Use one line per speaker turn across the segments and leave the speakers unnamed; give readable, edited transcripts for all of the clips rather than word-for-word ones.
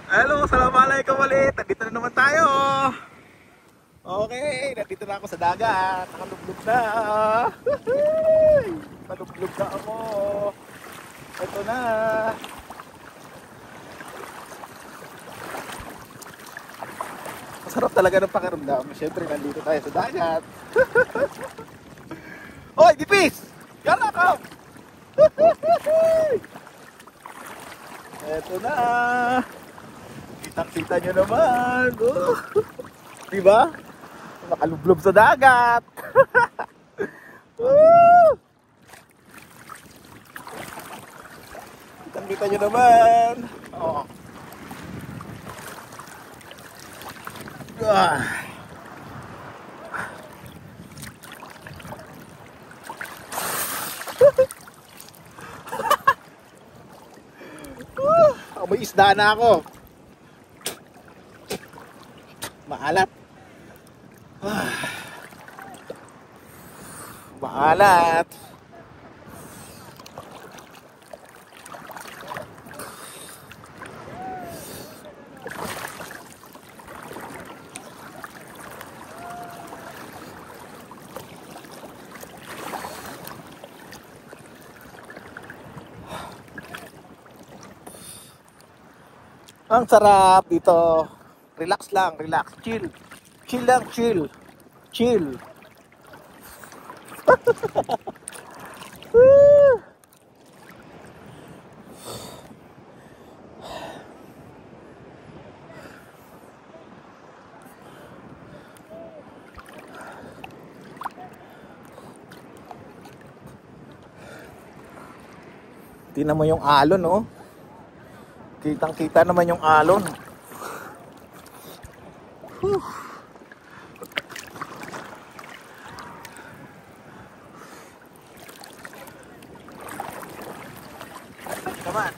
Hello, assalamualaikum ulit. Nandito na naman tayo. Okay, nandito na ako sa dagat. Nakalublog na. Nakalublog na ako. Ito na. Masarap talaga ng pakiramdam. Siyempre, nandito tayo sa dagat. Oy, Dipis! Yala ka! Ito na. Kitang-kita nyo naman. Diba? Nakalublob sa dagat. Kitang-kita nyo naman. Oh. May isda na ako. Maalat. Maalat. Ang sarap dito. Relax lang, relax. Chill. Chill lang, chill. Chill. Tingnan mo yung alon, oh. Kitang-kita naman yung alon. Come on.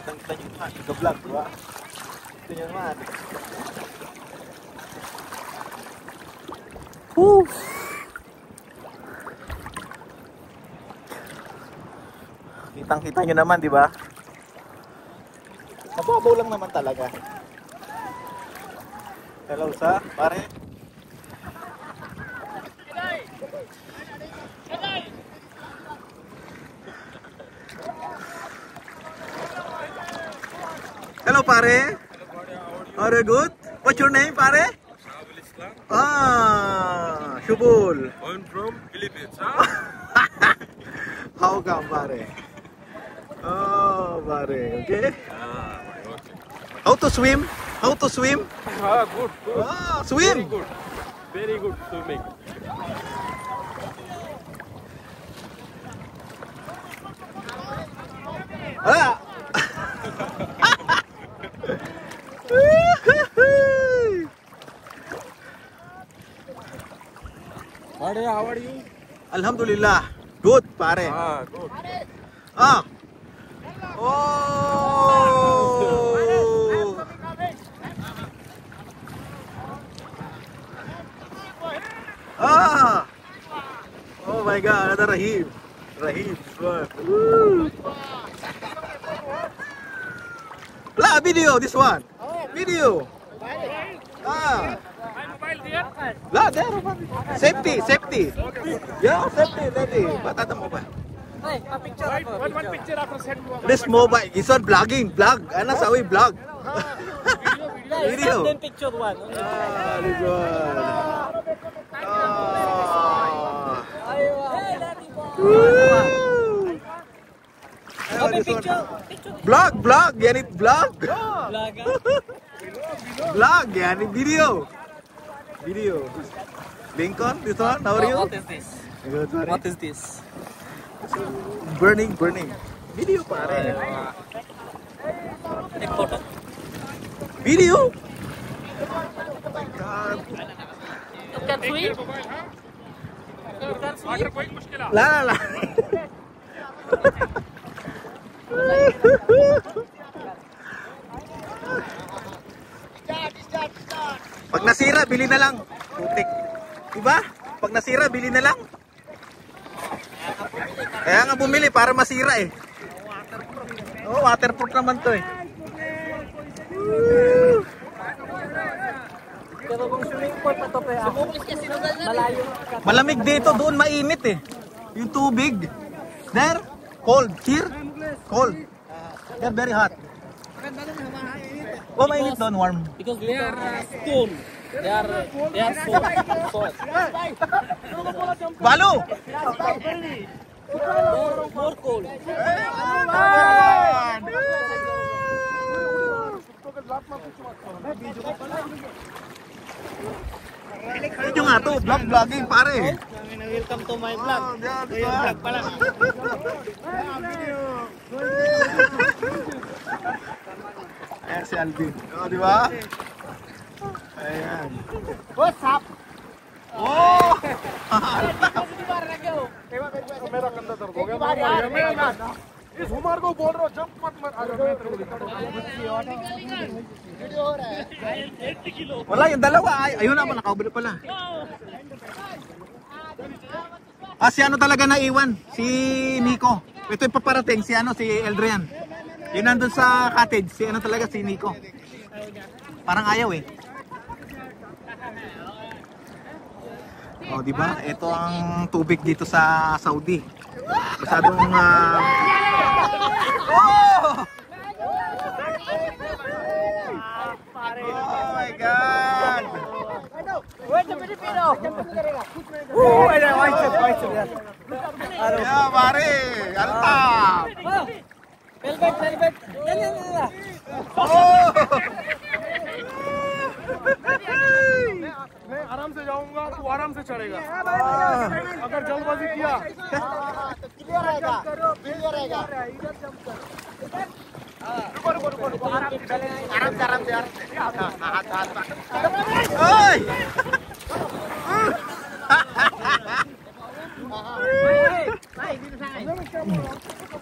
Kitang-kita nyo naman. Ika-vlog, diba? Ito nyo naman. Kitang-kita nyo naman, di ba? Nababaw lang naman talaga. Hello sa pare. Hello pare. Are you good? What's your name, pare? Ah, Shubul.
I'm from Philippines. Huh?
How come, pare? Oh, pare. Okay.
Okay.
How to swim? How to swim?
Good, good.
Ah, swim.
Very good. Very good swimming.
Ah.
How are you?
Alhamdulillah. Good, pare.
Good.
Ah. Oh. Ah. Oh my God, another Rahim. Rahim. La, video, this one. Video. Ah. La, there. Safety, safety. Yeah, safety, ready. Patata mo ba?
Hey, a picture.
One picture after send you.
This mobile, this one vlogging, vlog. Ano sa way vlog? Video.
Then picture one.
Ah, this one. Ah. Woo.
Okay, picture.
Vlog, vlog. Yan it vlog.
Vlog.
Vlog, yan it video. Video. Lincoln, this one, how are you?
What is this?
Good, pare.
What is this?
Burning, burning. Video, pare.
Take photo.
Video. Oh my God.
You can swim? You can swim?
La la la. Pag nasira, bili na lang. Putik. Diba? Pag nasira, bili na lang. Kaya nga bumili para masira eh. Oh, waterproof naman to eh.
Pero kung swimming pool pa to, malayo.
Malamig dito, doon mainit eh. Yung tubig. There, cold. Here, cold. There, very hot. Oh, mainit doon, warm.
Because they are stone. They are soft.
Balo!
More cold.
Ito nga to, vlogging pare.
Welcome to my vlog.
Yung vlog
pala.
Ayan si Alvin. Oh, di ba? Ayan.
What's up?
Oh!
मेरा कंधा दर्द हो गया इस हुमार को बोल रहा हूँ जंप मत मत आ जाओ
Wala, yung dalawa. Ayun naman, nakaubili pala. Ah, si ano talaga naiwan? Si Nico. Ito yung paparating, si ano, si Eldrian. Yun nandun sa cottage, si ano talaga, si Nico. Parang ayaw eh. Oh, di ba? Ito ang tubig dito sa Saudi. Masyadong Oh! Oh my God!
Where's the Filipino?
Yeah, pare! Alta!
Velvet.
Oh!
मैं आराम से जाऊंगा तू आराम से चढ़ेगा अगर जल्दबाजी किया
Oy!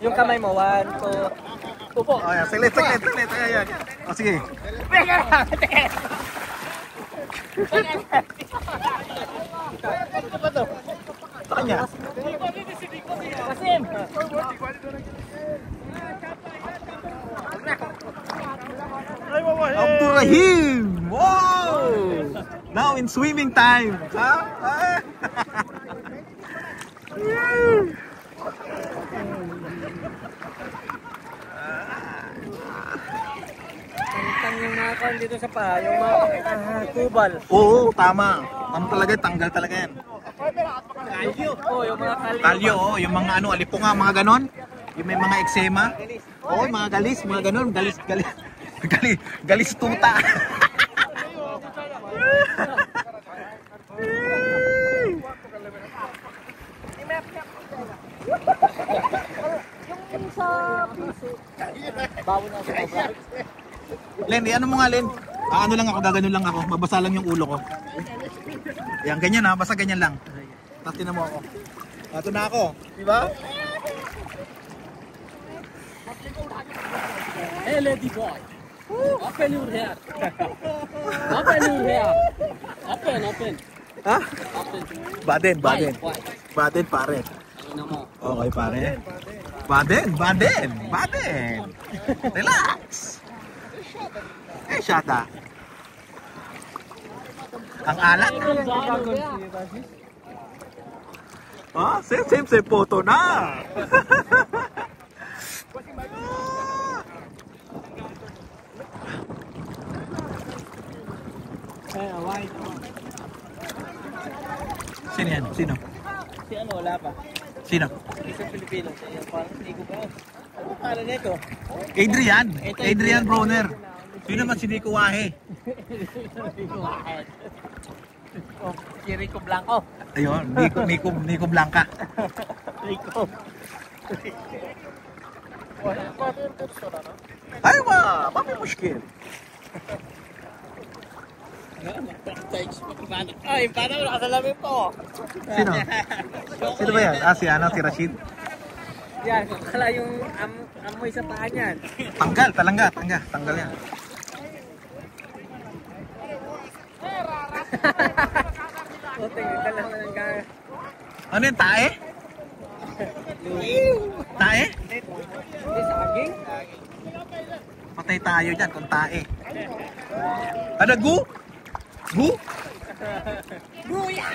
Yung kamay mo, 1, 2. Upo.
Oh, yeah. Saglit. Ayan. Oh, sige. Sa kanya.
Kasim.
Abdurrahim! Wow! Now in swimming time. Ha?
Tangtang yung mga kan dito sa pa, yung mga kubal.
Oo, tama. Ano talaga, tanggal talaga yan.
Kalyo. Oh, yung mga kalyo.
Kalyo, oh, yung mga ano, alipunga, mga ganon. Yung may mga eksema. Oo, mga galis, mga ganon. Galis tuta.
Yung sa piso. Bawo na sa baba.
Len, ano mo nga, Len? Ano lang ako, gaganon lang ako. Mabasa lang yung ulo ko. Yan, ganyan ha. Basta ganyan lang. Tapos tinan mo ako. Ito na ako. Diba?
Hey, lady boy. Open your hair. Open your hair. Open.
Ha?
Open.
Baden.
Why?
Baden, pare.
Ano mo?
Okay, pare. Baden. Relax. Shata. Ang alak. Ah, same photo na. Sino yan? Sino?
Si ano, wala pa.
Sino?
Isang Pilipino. Parang hindi ko pa. Ano pala nito?
Adrian Broner. Sino naman si Nico Wahe?
Si Rico Blanco.
Ayun, Nico Blanca.
Rico.
Ay, may muskil.
Ay, paano mo nakasalamin po?
Sino? Sino ba yan? Ah, si Rashid.
Yan, kala yung amoy sa paa niyan.
Tanggal yan.
Puting, dala na ng gaya.
Ano yung tae? Tae?
Hindi, saging.
Patay tayo dyan kung tae. Ano, gu? Gu?
Buya!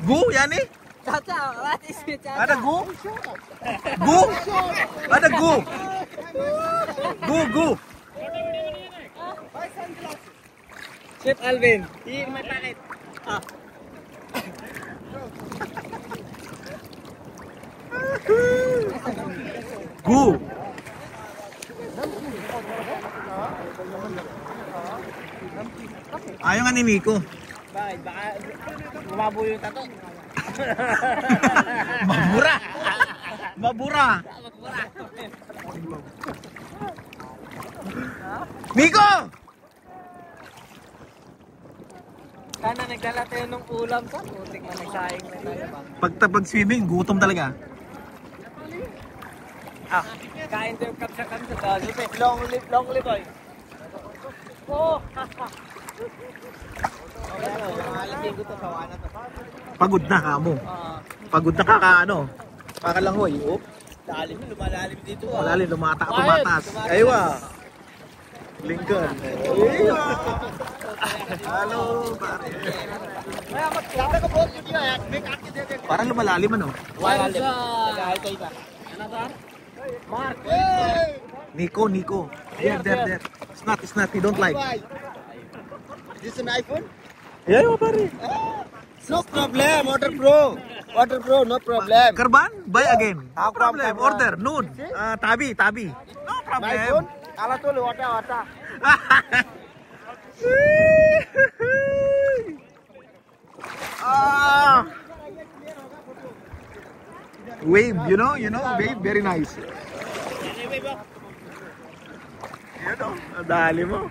Gu, yan eh?
Chacha, what is it, Chacha?
Ano, gu? Gu? Ano, gu? Gu, gu.
Chef Alvin, here my packet. Ah.
Gu. Ayaw nga ni Nico.
Bakit? Baka lumabo yung tato.
Mabura. Mabura. Nico!
Sana nagdala tayo ng ulam sa putik na nagsayang na tayo bang.
Pag swimming, gutom talaga.
Ah, kain tayo kapsa-kam sa tayo. Long live boy. Oh! Alam ko to, sawa na to.
Pagod na ka mo. Pagod na ka ano. Pakalangoy. Oh.
Lalim, lumalalim dito.
Malalim, tumatas. Aywa. Lincoln. Hello, pare. Parang lumalalim ano.
Lalim. Nag-ahal kayo ba? Ano ba? Mark!
Nico. There. It's not. He don't like.
This an iPhone?
Yeah, pare.
No problem, Water Pro, no problem.
Karban, buy again. No
How come,
problem.
Karban?
Order, noon. Tabi. No
My phone?
problem.
Ala tol, water.
Wave, you know, wave, very nice. You know, dali mo.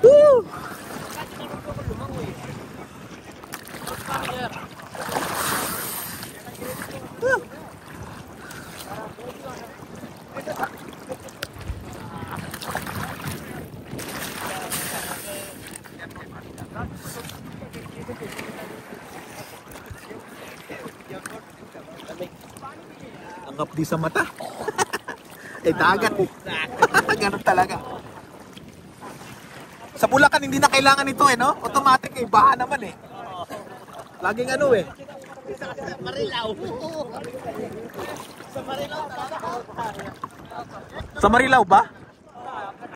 Woo! Ang kapdi sa mata. Dagat. Ganun talaga. Sa Bulacan hindi na kailangan ito no? Automatic baha naman Laging
Marilaw.
Sa Marilao ba?